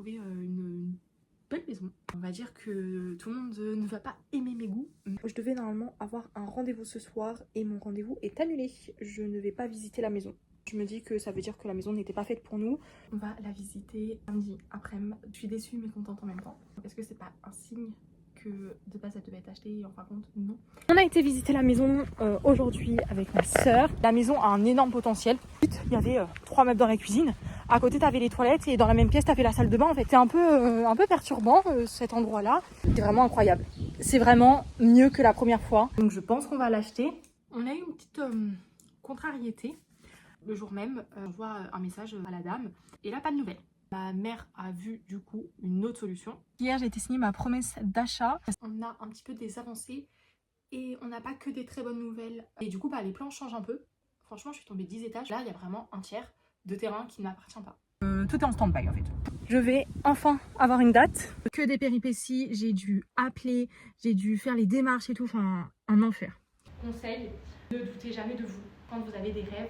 trouvé une belle maison. On va dire que tout le monde ne va pas aimer mes goûts. Je devais normalement avoir un rendez-vous ce soir et mon rendez-vous est annulé. Je ne vais pas visiter la maison. Je me dis que ça veut dire que la maison n'était pas faite pour nous. On va la visiter samedi après-midi. Je suis déçue mais contente en même temps. Est-ce que c'est pas un signe que de base elle devait être achetée et en fin de compte non? On a été visiter la maison aujourd'hui avec ma soeur. La maison a un énorme potentiel. Il y avait 3 meubles dans la cuisine. À côté t'avais les toilettes et dans la même pièce t'avais la salle de bain. En fait c'est un peu perturbant cet endroit là. C'est vraiment incroyable. C'est vraiment mieux que la première fois. Donc je pense qu'on va l'acheter. On a eu une petite contrariété. Le jour même, on voit un message à la dame et là pas de nouvelles. Ma mère a vu du coup une autre solution. Hier j'ai été signer ma promesse d'achat. On a un petit peu des avancées et on n'a pas que des très bonnes nouvelles. Et du coup les plans changent un peu. Franchement je suis tombée 10 étages. Là il y a vraiment un tiers de terrain qui ne m'appartient pas. Tout est en stand-by en fait. Je vais enfin avoir une date. Que des péripéties, j'ai dû appeler, j'ai dû faire les démarches et tout, enfin un enfer. Conseil, ne doutez jamais de vous. Quand vous avez des rêves,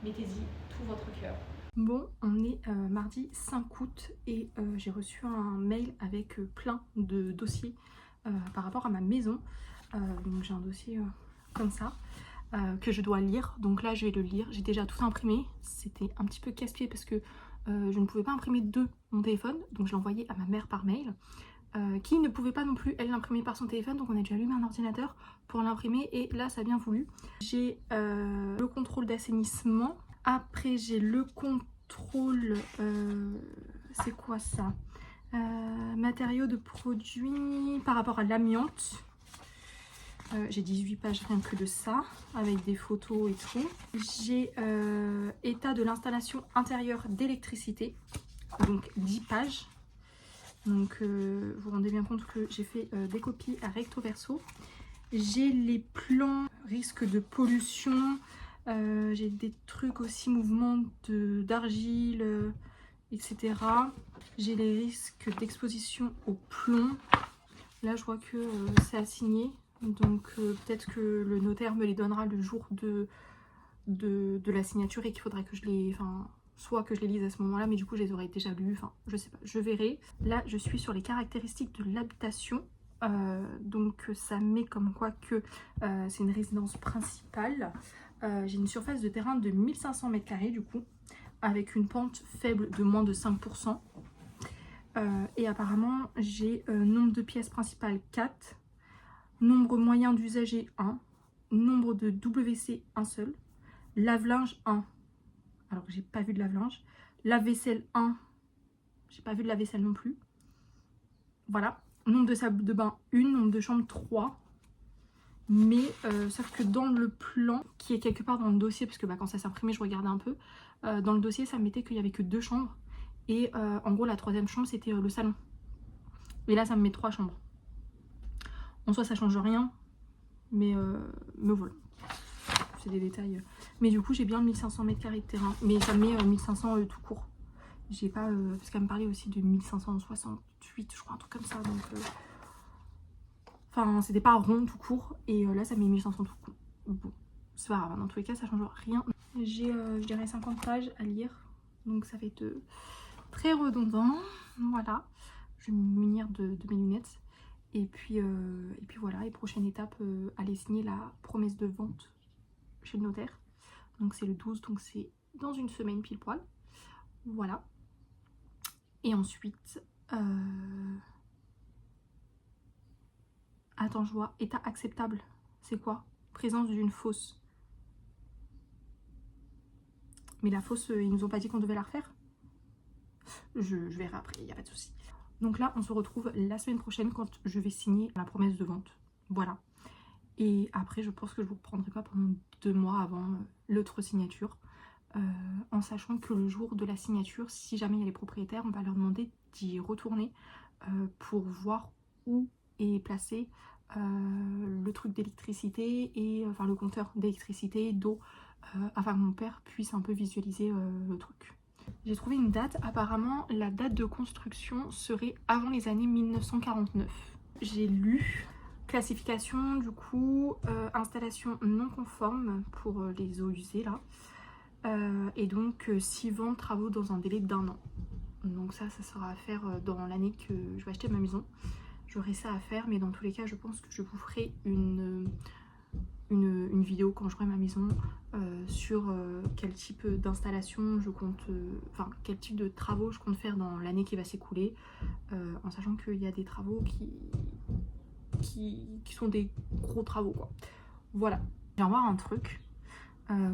mettez-y tout votre cœur. Bon, on est mardi 5 août et j'ai reçu un mail avec plein de dossiers par rapport à ma maison. Donc j'ai un dossier comme ça que je dois lire. Donc là je vais le lire. J'ai déjà tout imprimé. C'était un petit peu casse-pied parce que je ne pouvais pas imprimer de mon téléphone. Donc je l'ai envoyé à ma mère par mail. Qui ne pouvait pas non plus elle l'imprimer par son téléphone, donc on a dû allumer un ordinateur pour l'imprimer et là ça a bien voulu. J'ai le contrôle d'assainissement, après j'ai le contrôle, c'est quoi ça, matériaux de produits par rapport à l'amiante. J'ai 18 pages rien que de ça, avec des photos et tout. J'ai état de l'installation intérieure d'électricité, donc 10 pages. Donc vous vous rendez bien compte que j'ai fait des copies à recto verso. J'ai les plans risque de pollution, j'ai des trucs aussi mouvements d'argile, etc. J'ai les risques d'exposition au plomb. Là je vois que c'est assigné, donc peut-être que le notaire me les donnera le jour de la signature et qu'il faudra que je les... soit que je les lise à ce moment-là, mais du coup je les aurais déjà lus, enfin je sais pas, je verrai. Là je suis sur les caractéristiques de l'habitation, donc ça met comme quoi que c'est une résidence principale. J'ai une surface de terrain de 1500 m² du coup, avec une pente faible de moins de 5%. Et apparemment j'ai nombre de pièces principales 4, nombre moyen d'usagers 1, nombre de WC 1 seul, lave-linge 1. Alors que j'ai pas vu de lave-linge. Lave-vaisselle 1. J'ai pas vu de lave-vaisselle non plus. Voilà. Nombre de salles de bain 1. Nombre de chambres 3. Mais sauf que dans le plan, qui est quelque part dans le dossier, parce que quand ça s'est imprimé, je regardais un peu. Dans le dossier, ça mettait qu'il y avait que 2 chambres. Et en gros, la 3e chambre, c'était le salon. Et là, ça me met 3 chambres. En soi, ça change rien. Mais voilà. C'est des détails. Mais du coup, j'ai bien 1500 m² de terrain. Mais ça me met 1500 tout court. J'ai pas... parce qu'elle me parlait aussi de 1568, je crois, un truc comme ça. Donc... Enfin, c'était pas rond tout court. Et là, ça met 1500 tout court. Bon, c'est pas grave. Dans tous les cas, ça change rien. J'ai, je dirais, 50 pages à lire. Donc ça va être très redondant. Voilà. Je vais me munir de mes lunettes. Et puis voilà. Et prochaine étape, aller signer la promesse de vente chez le notaire. Donc c'est le 12, donc c'est dans une semaine pile poil. Voilà. Et ensuite attends, je vois état acceptable. C'est quoi? Présence d'une fosse. Mais la fosse, ils nous ont pas dit qu'on devait la refaire? Je verrai après, il n'y a pas de souci. Donc là on se retrouve la semaine prochaine quand je vais signer la promesse de vente. Voilà. Et après je pense que je vous reprendrai pas pendant 2 mois avant l'autre signature. En sachant que le jour de la signature, si jamais il y a les propriétaires, on va leur demander d'y retourner pour voir où est placé le truc d'électricité et enfin le compteur d'électricité, d'eau, afin que mon père puisse un peu visualiser le truc. J'ai trouvé une date, apparemment la date de construction serait avant les années 1949. J'ai lu classification du coup, installation non conforme pour les eaux usées là. Et donc 6 ventes travaux dans un délai d'1 an. Donc ça sera à faire dans l'année que je vais acheter ma maison. J'aurai ça à faire, mais dans tous les cas, je pense que je vous ferai une vidéo quand j'aurai ma maison sur quel type d'installation je compte, enfin quel type de travaux je compte faire dans l'année qui va s'écouler, en sachant qu'il y a des travaux qui sont des gros travaux quoi. Voilà, je viens voir un truc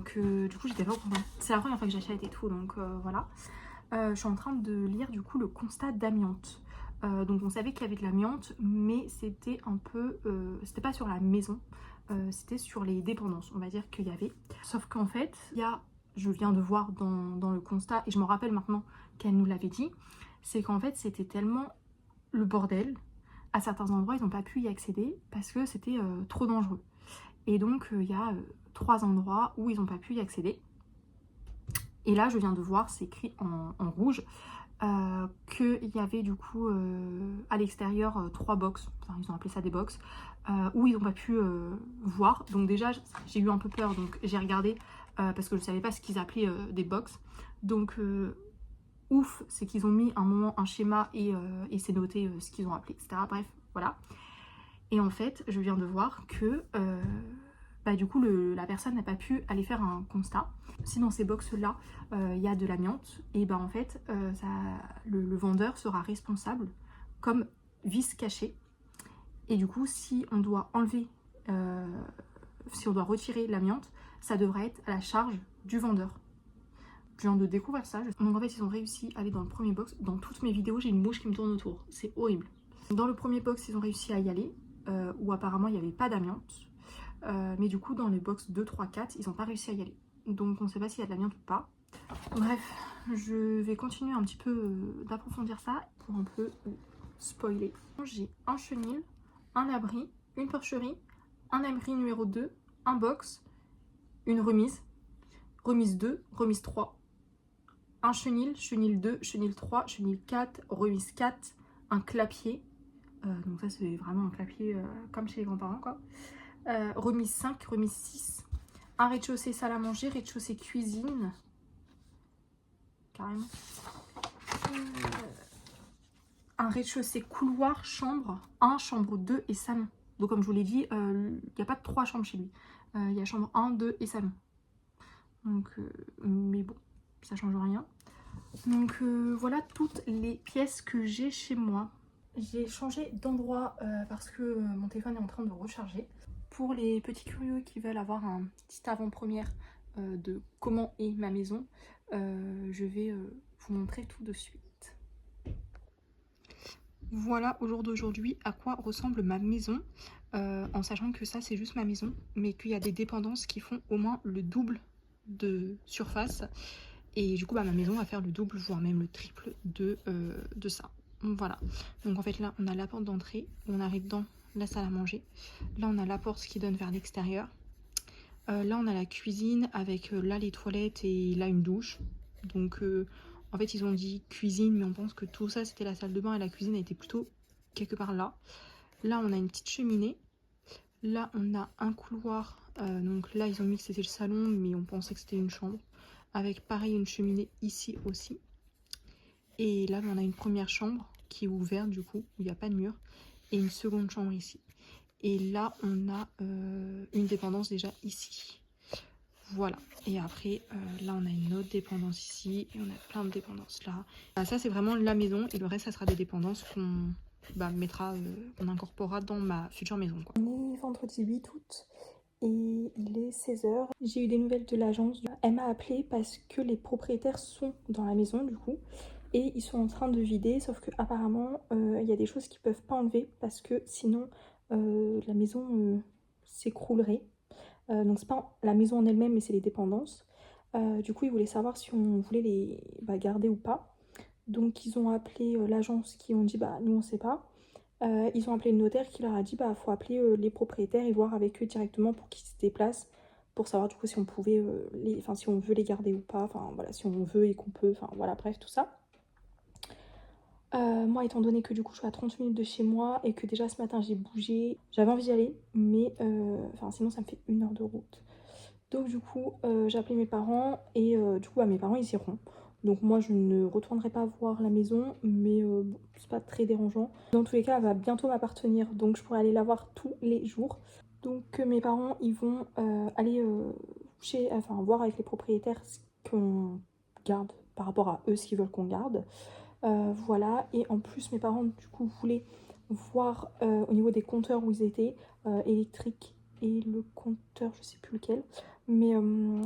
que du coup j'étais pas au courant. C'est la première fois que j'achète et tout, donc voilà. Je suis en train de lire du coup le constat d'amiante. Donc on savait qu'il y avait de l'amiante, mais c'était un peu, c'était pas sur la maison, c'était sur les dépendances, on va dire qu'il y avait. Sauf qu'en fait, il y a, je viens de voir dans le constat, et je me rappelle maintenant qu'elle nous l'avait dit, c'est qu'en fait c'était tellement le bordel, à certains endroits ils n'ont pas pu y accéder parce que c'était trop dangereux. Et donc il y a 3 endroits où ils n'ont pas pu y accéder. Et là je viens de voir, c'est écrit en rouge, qu'il y avait du coup à l'extérieur 3 box, enfin ils ont appelé ça des box, où ils n'ont pas pu voir. Donc déjà j'ai eu un peu peur, donc j'ai regardé parce que je ne savais pas ce qu'ils appelaient des box. Donc ouf, c'est qu'ils ont mis un moment un schéma et c'est noté ce qu'ils ont appelé, etc. Bref, voilà. Et en fait, je viens de voir que bah, du coup, la personne n'a pas pu aller faire un constat. Si dans ces box-là, il y a de l'amiante, et ben en fait, le vendeur sera responsable comme vice caché. Et du coup, si on doit enlever, si on doit retirer l'amiante, ça devrait être à la charge du vendeur. Je viens de découvrir ça. Donc en fait, ils ont réussi à aller dans le premier box. Dans toutes mes vidéos, j'ai une mouche qui me tourne autour. C'est horrible. Dans le premier box, ils ont réussi à y aller, où apparemment il n'y avait pas d'amiante. Mais du coup, dans les box 2, 3, 4, ils n'ont pas réussi à y aller. Donc on ne sait pas s'il y a de l'amiante ou pas. Bref, je vais continuer un petit peu d'approfondir ça pour un peu spoiler. J'ai un chenil, un abri, une porcherie, un abri numéro 2, un box, une remise, remise 2, remise 3, un chenil, chenil 2, chenil 3, chenil 4, remise 4, un clapier. Donc ça c'est vraiment un clapier comme chez les grands-parents quoi. Remise 5, remise 6, un rez-de-chaussée salle à manger, rez-de-chaussée cuisine, carrément. Un rez-de-chaussée couloir, chambre 1, chambre 2 et salon. Donc comme je vous l'ai dit, il n'y a pas de 3 chambres chez lui. Il y a chambre 1, 2 et salon. Donc, mais bon, ça change rien. Donc voilà toutes les pièces que j'ai chez moi. J'ai changé d'endroit parce que mon téléphone est en train de recharger. Pour les petits curieux qui veulent avoir un petit avant-première de comment est ma maison, je vais vous montrer tout de suite. Voilà au jour d'aujourd'hui à quoi ressemble ma maison, en sachant que ça c'est juste ma maison, mais qu'il y a des dépendances qui font au moins le double de surface. Et du coup bah, ma maison va faire le double voire même le triple de ça. Voilà, donc en fait là on a la porte d'entrée, on arrive dans la salle à manger, là on a la porte qui donne vers l'extérieur, là on a la cuisine avec là les toilettes et là une douche. Donc en fait ils ont dit cuisine mais on pense que tout ça c'était la salle de bain et la cuisine a été plutôt quelque part là. Là on a une petite cheminée, là on a un couloir, donc là ils ont mis que c'était le salon mais on pensait que c'était une chambre, avec pareil une cheminée ici aussi. Et là on a une première chambre qui est ouverte du coup, où il n'y a pas de mur, et une seconde chambre ici. Et là on a une dépendance déjà ici. Voilà, et après là on a une autre dépendance ici, et on a plein de dépendances là. Ça c'est vraiment la maison, et le reste ça sera des dépendances qu'on mettra, qu'on incorporera dans ma future maison quoi. On est vendredi 8 août. Et il est 16 h. J'ai eu des nouvelles de l'agence. Elle m'a appelé parce que les propriétaires sont dans la maison du coup. Et ils sont en train de vider. Sauf que apparemment il y a des choses qu'ils peuvent pas enlever. Parce que sinon la maison s'écroulerait. Donc c'est pas la maison en elle-même mais c'est les dépendances. Du coup ils voulaient savoir si on voulait les garder ou pas. Donc ils ont appelé l'agence qui ont dit bah nous on sait pas. Ils ont appelé le notaire qui leur a dit bah faut appeler les propriétaires et voir avec eux directement pour qu'ils se déplacent, pour savoir du coup si on pouvait si on veut les garder ou pas, enfin voilà, si on veut et qu'on peut, enfin voilà, bref tout ça. Moi étant donné que du coup je suis à 30 minutes de chez moi et que déjà ce matin j'ai bougé, j'avais envie d'y aller mais sinon ça me fait 1 heure de route. Donc du coup j'ai appelé mes parents et du coup mes parents ils iront. Donc moi je ne retournerai pas voir la maison, mais bon, c'est pas très dérangeant. Dans tous les cas elle va bientôt m'appartenir, donc je pourrai aller la voir tous les jours. Donc mes parents ils vont aller voir avec les propriétaires ce qu'on garde par rapport à eux, ce qu'ils veulent qu'on garde. Voilà, et en plus mes parents du coup voulaient voir au niveau des compteurs où ils étaient, électriques et le compteur je sais plus lequel, mais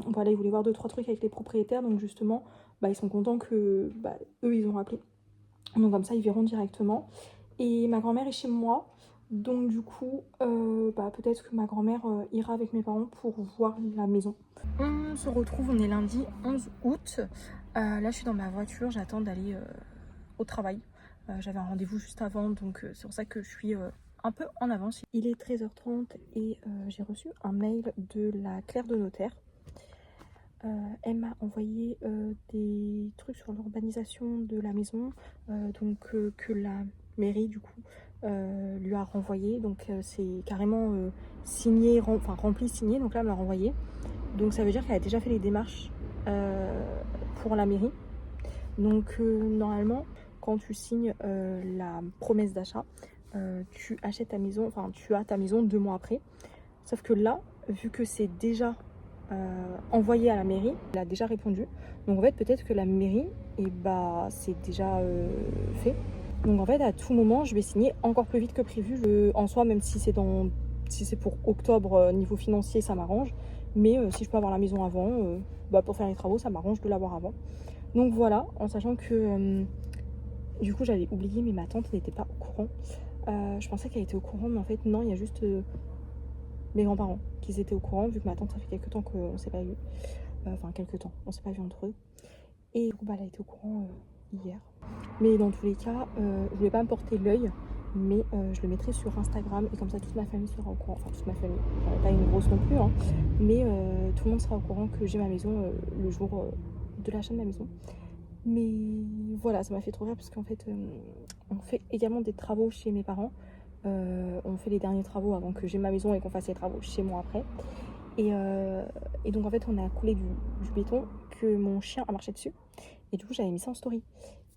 voilà, ils voulaient voir 2-3 trucs avec les propriétaires, donc justement ils sont contents que eux ils ont rappelé, donc comme ça ils verront directement. Et ma grand-mère est chez moi, donc du coup peut-être que ma grand-mère ira avec mes parents pour voir la maison. On se retrouve, on est lundi 11 août. Là je suis dans ma voiture, j'attends d'aller au travail. J'avais un rendez-vous juste avant, donc c'est pour ça que je suis un peu en avance. Il est 13h30 et j'ai reçu un mail de la clerc de notaire. Elle m'a envoyé des trucs sur l'urbanisation de la maison, que la mairie du coup lui a renvoyé. Donc c'est carrément signé, rempli, signé. Donc là elle me l'a renvoyé. Donc ça veut dire qu'elle a déjà fait les démarches pour la mairie. Donc normalement quand tu signes la promesse d'achat, tu achètes ta maison, enfin tu as ta maison 2 mois après. Sauf que là, vu que c'est déjà envoyé à la mairie, elle a déjà répondu. Donc en fait peut-être que la mairie, c'est déjà fait. Donc en fait à tout moment je vais signer encore plus vite que prévu. En soi, même si c'est pour octobre, niveau financier ça m'arrange. Mais si je peux avoir la maison avant, pour faire les travaux ça m'arrange de l'avoir avant. Donc voilà, en sachant que du coup j'avais oublié, mais ma tante n'était pas au courant. Je pensais qu'elle était au courant, mais en fait non, il y a juste mes grands-parents qui étaient au courant, vu que ma tante ça fait quelques temps qu'on s'est pas vu. Quelques temps, on s'est pas vu entre eux. Et du coup elle a été au courant hier. Mais dans tous les cas, je voulais pas me porter l'œil, mais je le mettrai sur Instagram et comme ça toute ma famille sera au courant. Enfin toute ma famille, pas une grosse non plus, hein, mais tout le monde sera au courant que j'ai ma maison le jour de l'achat de ma maison. Mais voilà, ça m'a fait trop rire parce qu'en fait on fait également des travaux chez mes parents. On fait les derniers travaux avant que j'ai ma maison et qu'on fasse les travaux chez moi après. Et donc en fait on a coulé du béton que mon chien a marché dessus. Et du coup j'avais mis ça en story.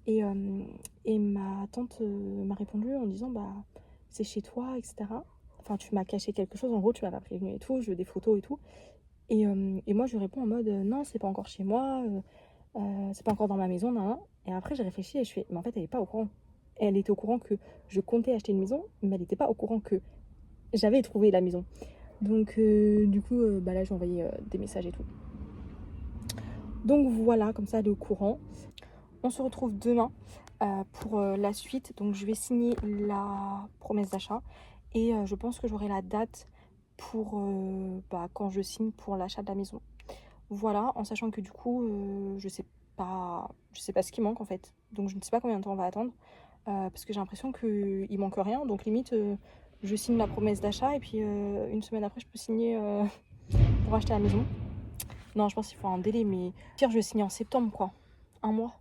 Et ma tante m'a répondu en disant c'est chez toi, etc. Enfin tu m'as caché quelque chose, en gros tu m'as pas prévenu et tout, je veux des photos et tout. Et moi je lui réponds en mode non c'est pas encore chez moi, c'est pas encore dans ma maison, nan. Et après j'ai réfléchi et je fais mais en fait elle est pas au courant. Elle était au courant que je comptais acheter une maison, mais elle n'était pas au courant que j'avais trouvé la maison. Donc du coup là j'ai envoyé des messages et tout. Donc voilà, comme ça elle est au courant. On se retrouve demain pour la suite. Donc je vais signer la promesse d'achat et je pense que j'aurai la date pour quand je signe pour l'achat de la maison. Voilà, en sachant que du coup je sais pas ce qui manque en fait. Donc je ne sais pas combien de temps on va attendre parce que j'ai l'impression qu'il manque rien. Donc limite je signe la promesse d'achat et puis une semaine après je peux signer pour acheter la maison. Non, je pense qu'il faut un délai, mais pire je signe en septembre quoi, un mois.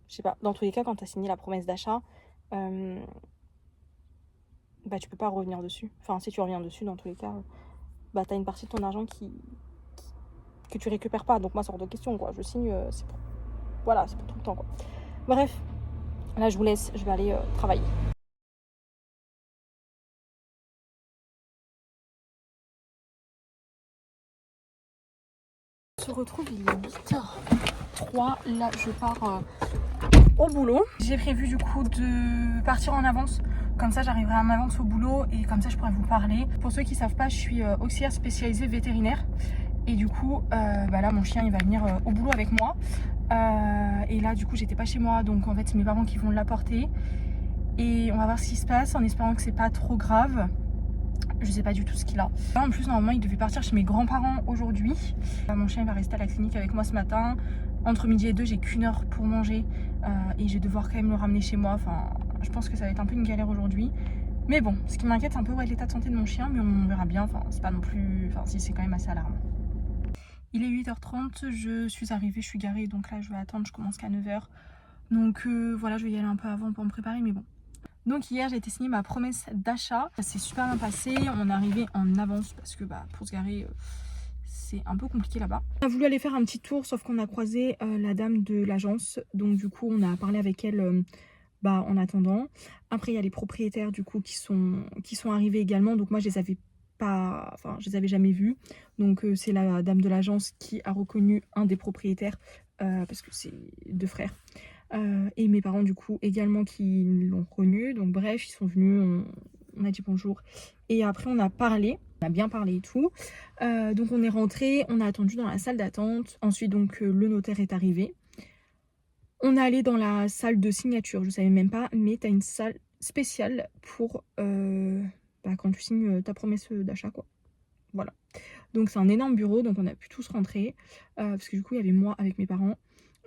Je sais pas, dans tous les cas quand tu as signé la promesse d'achat tu peux pas revenir dessus. Enfin si tu reviens dessus dans tous les cas t'as une partie de ton argent que tu récupères pas. Donc moi c'est hors de question quoi, je signe c'est pour tout le temps quoi. Bref, là je vous laisse, je vais aller travailler. On se retrouve, il est 8h03, là je pars au boulot. J'ai prévu du coup de partir en avance, comme ça j'arriverai en avance au boulot et comme ça je pourrai vous parler. Pour ceux qui savent pas, je suis auxiliaire spécialisée vétérinaire et du coup là mon chien il va venir au boulot avec moi et là du coup j'étais pas chez moi, donc en fait c'est mes parents qui vont l'apporter et on va voir ce qui se passe en espérant que c'est pas trop grave. Je sais pas du tout ce qu'il a. En plus normalement il devait partir chez mes grands-parents aujourd'hui. Mon chien il va rester à la clinique avec moi ce matin. Entre midi et 2 j'ai qu'une heure pour manger et je vais devoir quand même le ramener chez moi. Enfin je pense que ça va être un peu une galère aujourd'hui. Mais bon, ce qui m'inquiète c'est un peu l'état de santé de mon chien, mais on verra bien. Enfin c'est pas non plus, enfin si, c'est quand même assez alarmant. Il est 8h30, je suis arrivée, je suis garée, donc là je vais attendre, je commence qu'à 9h. Donc voilà, je vais y aller un peu avant pour me préparer, mais bon. Donc hier j'ai été signer ma promesse d'achat, ça s'est super bien passé, on est arrivé en avance parce que pour se garer c'est un peu compliqué là-bas. On a voulu aller faire un petit tour, sauf qu'on a croisé la dame de l'agence. Donc du coup, on a parlé avec elle en attendant. Après, il y a les propriétaires du coup qui sont arrivés également. Donc moi, je les avais jamais vus. Donc c'est la dame de l'agence qui a reconnu un des propriétaires parce que c'est 2 frères. Et mes parents du coup également qui l'ont reconnu. Donc bref, ils sont venus, on a dit bonjour. Et après, on a bien parlé et tout. Donc on est rentré, on a attendu dans la salle d'attente. Ensuite, donc le notaire est arrivé. On est allé dans la salle de signature, je savais même pas, mais tu as une salle spéciale pour quand tu signes ta promesse d'achat, quoi. Voilà. Donc c'est un énorme bureau, donc on a pu tous rentrer. Parce que du coup, il y avait moi avec mes parents,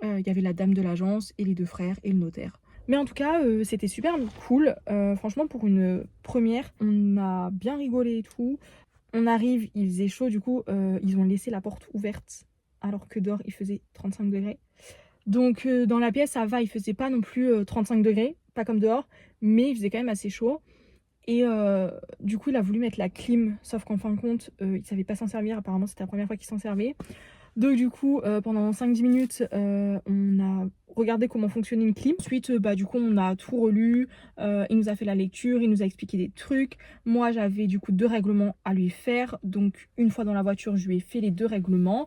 il y avait la dame de l'agence et les 2 frères et le notaire. Mais en tout cas, c'était super cool. Franchement, pour une première, on a bien rigolé et tout. On arrive, il faisait chaud, du coup, ils ont laissé la porte ouverte alors que dehors, il faisait 35 degrés. Donc dans la pièce, ça va, il faisait pas non plus 35 degrés, pas comme dehors, mais il faisait quand même assez chaud. Et du coup, il a voulu mettre la clim, sauf qu'en fin de compte, il savait pas s'en servir. Apparemment, c'était la première fois qu'il s'en servait. Donc du coup, pendant 5-10 minutes, on a regardé comment fonctionnait une clim. Ensuite, du coup, on a tout relu. Il nous a fait la lecture, il nous a expliqué des trucs. Moi, j'avais du coup 2 règlements à lui faire. Donc une fois dans la voiture, je lui ai fait les 2 règlements.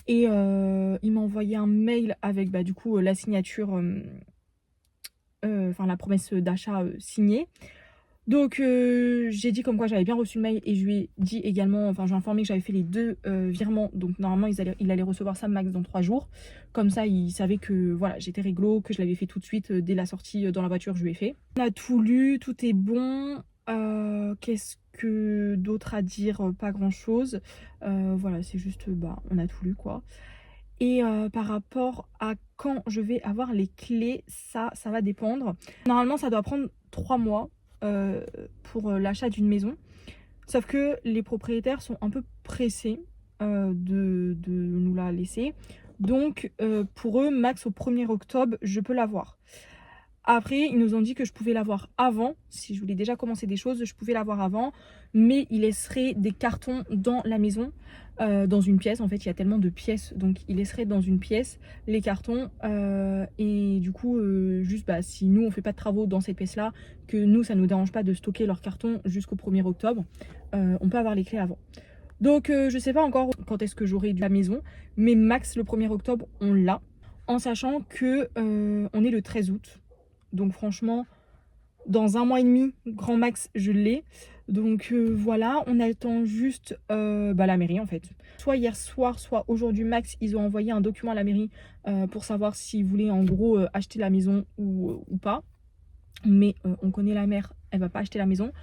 Et il m'a envoyé un mail avec du coup la signature, la promesse d'achat signée. Donc j'ai dit comme quoi j'avais bien reçu le mail et je lui ai dit également, enfin j'ai informé que j'avais fait les 2 virements. Donc normalement il allait recevoir ça max dans 3 jours. Comme ça il savait que voilà, j'étais réglo, que je l'avais fait tout de suite dès la sortie dans la voiture, je lui ai fait. On a tout lu, tout est bon. Qu'est-ce que d'autre à dire? Pas grand chose. Voilà, c'est juste on a tout lu quoi. Et par rapport à quand je vais avoir les clés, ça va dépendre. Normalement ça doit prendre 3 mois pour l'achat d'une maison. Sauf que les propriétaires sont un peu pressés de nous la laisser. Donc pour eux, max au 1er octobre, je peux l'avoir. Après, ils nous ont dit que je pouvais l'avoir avant. Si je voulais déjà commencer des choses, je pouvais l'avoir avant. Mais ils laisseraient des cartons dans la maison, dans une pièce. En fait, il y a tellement de pièces. Donc, ils laisseraient dans une pièce les cartons. Et du coup, juste si nous, on fait pas de travaux dans cette pièce-là, que nous, ça ne nous dérange pas de stocker leurs cartons jusqu'au 1er octobre, on peut avoir les clés avant. Donc, je sais pas encore quand est-ce que j'aurai la maison. Mais max le 1er octobre, on l'a. En sachant que on est le 13 août. Donc franchement, dans 1 mois et demi, grand max, je l'ai. Donc voilà, on attend juste la mairie en fait. Soit hier soir, soit aujourd'hui max, ils ont envoyé un document à la mairie pour savoir s'ils voulaient en gros acheter la maison ou pas. Mais on connaît la mère, elle va pas acheter la maison.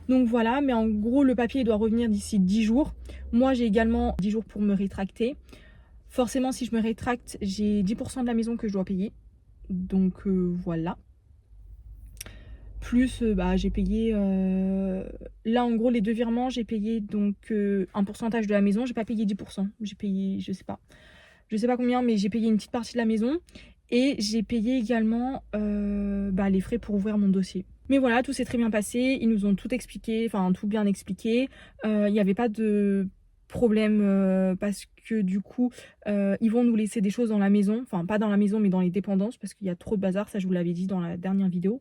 Donc voilà, mais en gros le papier doit revenir d'ici 10 jours. Moi j'ai également 10 jours pour me rétracter. Forcément si je me rétracte, j'ai 10% de la maison que je dois payer. Donc voilà. Plus j'ai payé là en gros les 2 virements, j'ai payé donc un pourcentage de la maison, j'ai pas payé 10%, j'ai payé je sais pas combien, mais j'ai payé une petite partie de la maison et j'ai payé également les frais pour ouvrir mon dossier. Mais voilà, tout s'est très bien passé, ils nous ont tout expliqué, enfin tout bien expliqué, il n'y avait pas de problème parce que du coup ils vont nous laisser des choses dans la maison, enfin pas dans la maison mais dans les dépendances parce qu'il y a trop de bazar, ça je vous l'avais dit dans la dernière vidéo.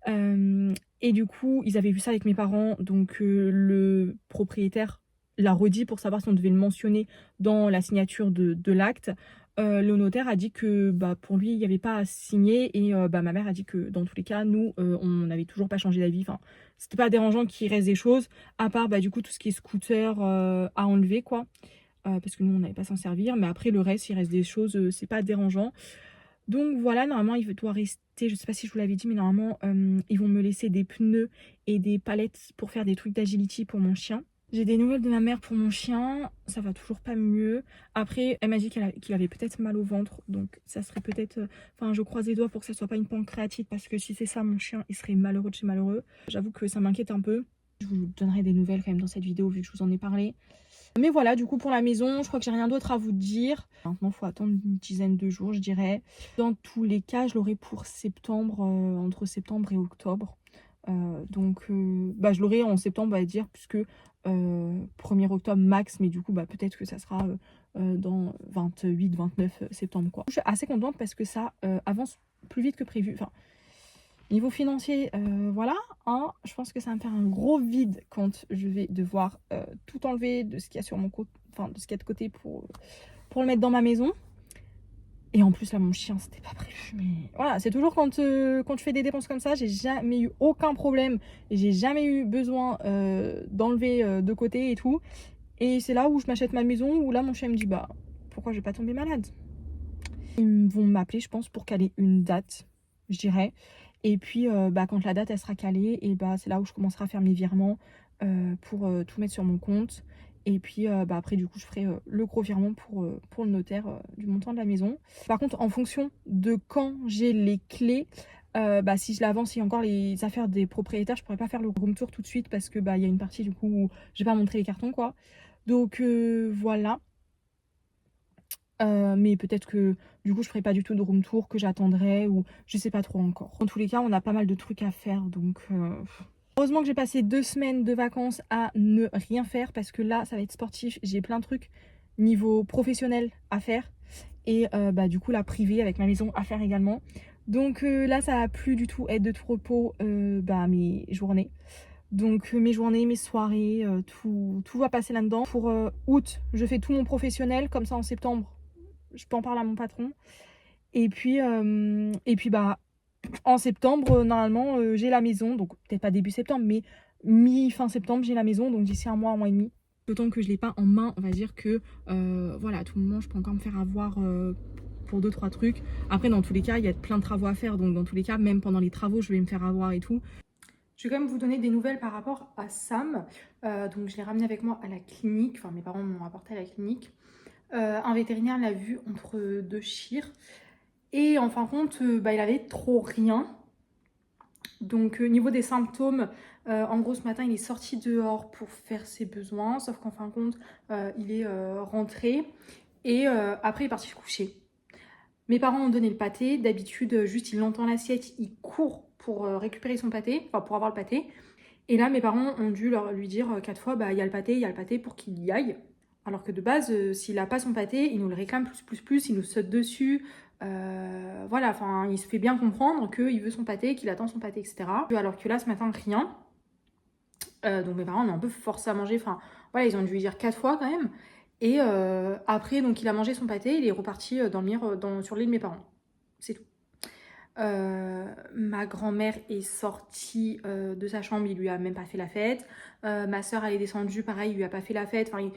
Et du coup, ils avaient vu ça avec mes parents, donc le propriétaire l'a redit pour savoir si on devait le mentionner dans la signature de l'acte. Le notaire a dit que pour lui, il n'y avait pas à signer et ma mère a dit que dans tous les cas, nous, on n'avait toujours pas changé d'avis. Enfin, c'était pas dérangeant qu'il reste des choses, à part du coup tout ce qui est scooter à enlever, quoi. Parce que nous, on n'avait pas s'en servir. Mais après, le reste, il reste des choses, c'est pas dérangeant. Donc voilà, normalement il doit rester, je sais pas si je vous l'avais dit, mais normalement ils vont me laisser des pneus et des palettes pour faire des trucs d'agility pour mon chien. J'ai des nouvelles de ma mère pour mon chien, ça va toujours pas mieux. Après, elle m'a dit qu'il avait peut-être mal au ventre, donc ça serait peut-être... Enfin, je croise les doigts pour que ça soit pas une pancréatite, parce que si c'est ça, mon chien, il serait malheureux de chez malheureux. J'avoue que ça m'inquiète un peu. Je vous donnerai des nouvelles quand même dans cette vidéo, vu que je vous en ai parlé. Mais voilà, du coup pour la maison, je crois que j'ai rien d'autre à vous dire. Maintenant, il faut attendre une dizaine de jours, je dirais. Dans tous les cas, je l'aurai pour septembre, entre septembre et octobre. Je l'aurai en septembre, on va dire, puisque 1er octobre max, mais du coup, bah, peut-être que ça sera dans 28-29 septembre, quoi. Je suis assez contente parce que ça avance plus vite que prévu. Enfin, niveau financier, voilà, hein, je pense que ça va me faire un gros vide quand je vais devoir tout enlever de ce qu'il y a sur mon côté, enfin, de ce qu'il y a de côté pour le mettre dans ma maison. Et en plus, là, mon chien, c'était pas prévu. Mais voilà, c'est toujours quand je fais des dépenses comme ça, j'ai jamais eu aucun problème. J'ai jamais eu besoin d'enlever de côté et tout. Et c'est là où je m'achète ma maison, où là, mon chien me dit, bah, pourquoi je vais pas tomber malade? Ils vont m'appeler, je pense, pour caler une date, je dirais. Et puis, bah, quand la date, elle sera calée, et bah, c'est là où je commencerai à faire mes virements pour tout mettre sur mon compte. Et puis, bah, après, du coup, je ferai le gros virement pour le notaire du montant de la maison. Par contre, en fonction de quand j'ai les clés, bah, si je l'avance, il y a encore les affaires des propriétaires, je pourrais pas faire le room tour tout de suite parce que bah, il y a une partie, du coup, où je vais pas montrer les cartons, quoi. Donc, voilà. Mais peut-être que du coup je ferai pas du tout de room tour, que j'attendrai ou je sais pas trop encore. En tous les cas, on a pas mal de trucs à faire, donc heureusement que j'ai passé 2 semaines de vacances à ne rien faire parce que là ça va être sportif, j'ai plein de trucs niveau professionnel à faire et bah du coup la privée avec ma maison à faire également. Donc là ça va plus du tout être de tout repos bah mes journées. Donc mes journées, mes soirées, tout va passer là-dedans. Pour août, je fais tout mon professionnel, comme ça en septembre je peux en parler à mon patron. Et puis bah, en septembre, normalement, j'ai la maison. Donc, peut-être pas début septembre, mais mi-fin septembre, j'ai la maison. Donc, d'ici un mois et demi. D'autant que je ne l'ai pas en main, on va dire que, voilà, à tout moment, je peux encore me faire avoir pour 2-3 trucs. Après, dans tous les cas, il y a plein de travaux à faire. Donc, dans tous les cas, même pendant les travaux, je vais me faire avoir et tout. Je vais quand même vous donner des nouvelles par rapport à Sam. Donc, je l'ai ramené avec moi à la clinique. Enfin, mes parents m'ont rapporté à la clinique. Un vétérinaire l'a vu entre 2 chires et en fin de compte bah, il avait trop rien. Donc niveau des symptômes, en gros ce matin il est sorti dehors pour faire ses besoins, sauf qu'en fin de compte il est rentré et après il est parti se coucher. Mes parents ont donné le pâté, d'habitude juste il entend l'assiette, il court pour récupérer son pâté, enfin pour avoir le pâté. Et là mes parents ont dû lui dire 4 fois bah il y a le pâté pour qu'il y aille. Alors que de base, s'il n'a pas son pâté, il nous le réclame plus, il nous saute dessus. Voilà, enfin, il se fait bien comprendre qu'il veut son pâté, qu'il attend son pâté, etc. Alors que là, ce matin, rien. Donc mes parents ont un peu forcé à manger. Enfin, voilà, ils ont dû lui dire 4 fois quand même. Et après, donc il a mangé son pâté, il est reparti dormir sur le lit de mes parents. C'est tout. Ma grand-mère est sortie de sa chambre, il lui a même pas fait la fête. Ma soeur elle est descendue, pareil, il lui a pas fait la fête. Enfin,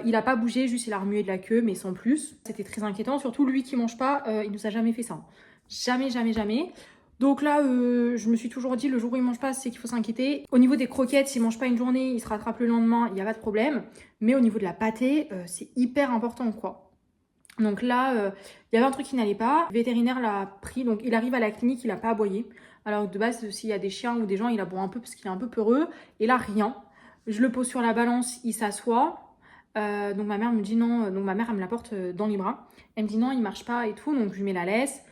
il a pas bougé, juste il a remué de la queue, mais sans plus. C'était très inquiétant, surtout lui qui mange pas, il nous a jamais fait ça. Jamais, jamais, jamais. Donc là, je me suis toujours dit, le jour où il mange pas, c'est qu'il faut s'inquiéter. Au niveau des croquettes, s'il mange pas une journée, il se rattrape le lendemain, il n'y a pas de problème. Mais au niveau de la pâtée, c'est hyper important, quoi. Donc là, il y avait un truc qui n'allait pas. Le vétérinaire l'a pris, donc il arrive à la clinique, il n'a pas aboyé. Alors de base, s'il y a des chiens ou des gens, il aboie un peu parce qu'il est un peu peureux. Et là, rien. Je le pose sur la balance, il s'assoit. Donc ma mère me dit non, donc ma mère elle me la porte dans les bras. Elle me dit non, il marche pas et tout, donc je lui mets la laisse.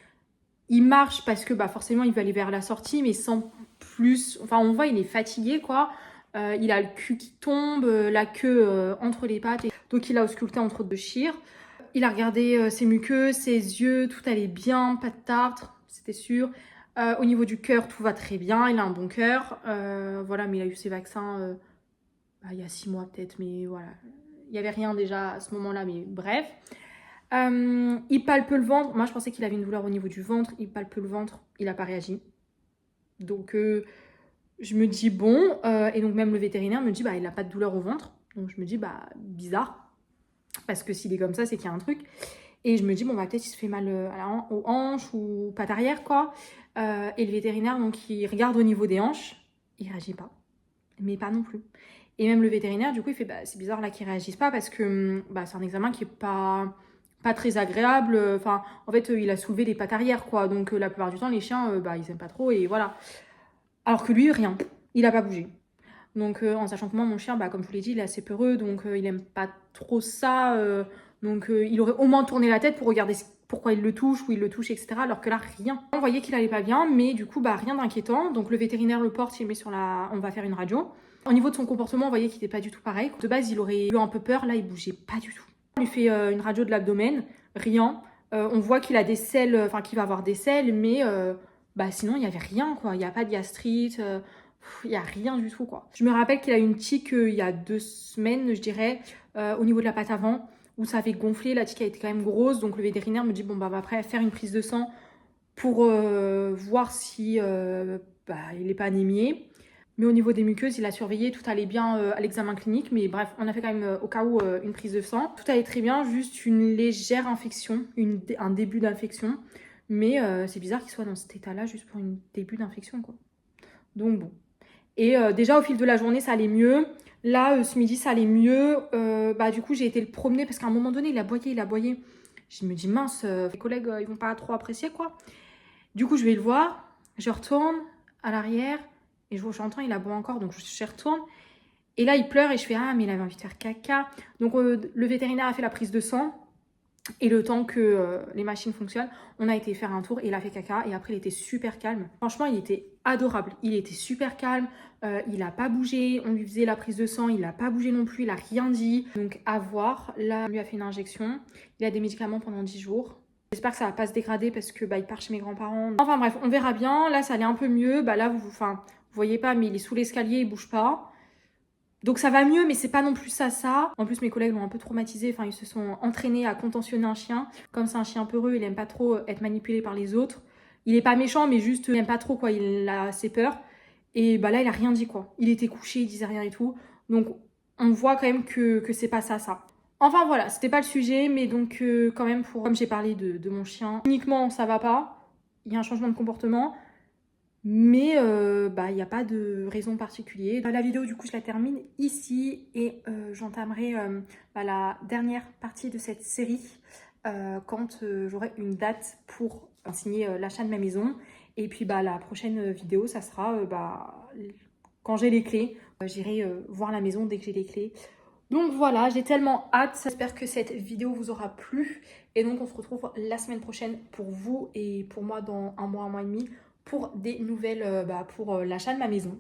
Il marche parce que bah forcément il veut aller vers la sortie, mais sans plus. Enfin on voit il est fatigué quoi. Il a le cul qui tombe, la queue entre les pattes. Donc il a ausculté entre 2 chires. Il a regardé ses muqueuses, ses yeux, tout allait bien, pas de tartre, c'était sûr. Au niveau du cœur, tout va très bien, il a un bon cœur. Voilà, mais il a eu ses vaccins bah, il y a 6 mois peut-être, mais voilà. Il n'y avait rien déjà à ce moment-là, mais bref. Il palpe le ventre. Moi, je pensais qu'il avait une douleur au niveau du ventre. Il palpe le ventre, il n'a pas réagi. Donc, je me dis bon. Et donc, même le vétérinaire me dit, bah, il n'a pas de douleur au ventre. Donc, je me dis, bah, bizarre. Parce que s'il est comme ça, c'est qu'il y a un truc. Et je me dis, bon, bah, peut-être il se fait mal aux hanches ou patte arrière, quoi. Et le vétérinaire, donc, il regarde au niveau des hanches. Il réagit pas. Mais pas non plus. Et même le vétérinaire, du coup, il fait, bah, c'est bizarre là qu'il réagisse pas parce que bah, c'est un examen qui est pas très agréable. Enfin, en fait, il a soulevé les pattes arrière, quoi. Donc, la plupart du temps, les chiens, bah, ils aiment pas trop et voilà. Alors que lui, rien. Il a pas bougé. Donc, en sachant que moi, mon chien, bah, comme je vous l'ai dit, il est assez peureux, donc il aime pas trop ça. Donc, il aurait au moins tourné la tête pourquoi il le touche, où il le touche, etc. Alors que là, rien. On voyait qu'il allait pas bien, mais du coup, bah, rien d'inquiétant. Donc le vétérinaire le porte, il met sur la... On va faire une radio. Au niveau de son comportement, on voyait qu'il n'était pas du tout pareil. De base, il aurait eu un peu peur. Là, il bougeait pas du tout. On lui fait une radio de l'abdomen, rien. On voit qu'il a des selles, enfin qu'il va avoir des selles, mais bah, sinon, il n'y avait rien, quoi. Il n'y a pas de gastrite, il n'y a rien du tout, quoi. Je me rappelle qu'il a eu une tique il y a 2 semaines, je dirais, au niveau de la patte avant, où ça avait gonflé, la tique a été quand même grosse, donc le vétérinaire me dit, bon, bah, on va après faire une prise de sang pour voir si bah, il n'est pas anémié. Mais au niveau des muqueuses, il a surveillé, tout allait bien à l'examen clinique. Mais bref, on a fait quand même au cas où une prise de sang. Tout allait très bien, juste une légère infection, un début d'infection. Mais c'est bizarre qu'il soit dans cet état-là juste pour un début d'infection, quoi. Donc bon. Et déjà au fil de la journée, ça allait mieux. Là, ce midi, ça allait mieux. Bah, du coup, j'ai été le promener parce qu'à un moment donné, il aboyait, il aboyait. Je me dis, mince, les collègues, ils vont pas trop apprécier, quoi. Du coup, je vais le voir. Je retourne à l'arrière. Et j'entends, il aboie encore, donc je retourne. Et là, il pleure et je fais, ah, mais il avait envie de faire caca. Donc, le vétérinaire a fait la prise de sang. Et le temps que les machines fonctionnent, on a été faire un tour et il a fait caca. Et après, il était super calme. Franchement, il était adorable. Il était super calme. Il n'a pas bougé. On lui faisait la prise de sang. Il n'a pas bougé non plus. Il n'a rien dit. Donc, à voir. Là, on lui a fait une injection. Il a des médicaments pendant 10 jours. J'espère que ça va pas se dégrader parce que bah, il part chez mes grands-parents. Enfin bref, on verra bien. Là, ça allait un peu mieux. Bah là, vous voyez pas, mais il est sous l'escalier, il bouge pas. Donc ça va mieux, mais c'est pas non plus ça. En plus, mes collègues l'ont un peu traumatisé. Enfin, ils se sont entraînés à contentionner un chien. Comme c'est un chien peureux, il aime pas trop être manipulé par les autres. Il est pas méchant, mais juste, il aime pas trop, quoi. Il a assez peur. Et bah là, il a rien dit, quoi. Il était couché, il disait rien et tout. Donc, on voit quand même que c'est pas ça. Enfin voilà, c'était pas le sujet, mais donc quand même, comme j'ai parlé de mon chien, uniquement ça va pas. Il y a un changement de comportement. Mais bah, il n'y a pas de raison particulière. La vidéo, du coup, je la termine ici et j'entamerai bah, la dernière partie de cette série quand j'aurai une date pour signer l'achat de ma maison. Et puis bah, la prochaine vidéo, ça sera bah, quand j'ai les clés. J'irai voir la maison dès que j'ai les clés. Donc voilà, j'ai tellement hâte. J'espère que cette vidéo vous aura plu. Et donc on se retrouve la semaine prochaine pour vous et pour moi dans un mois et demi pour des nouvelles pour l'achat de ma maison.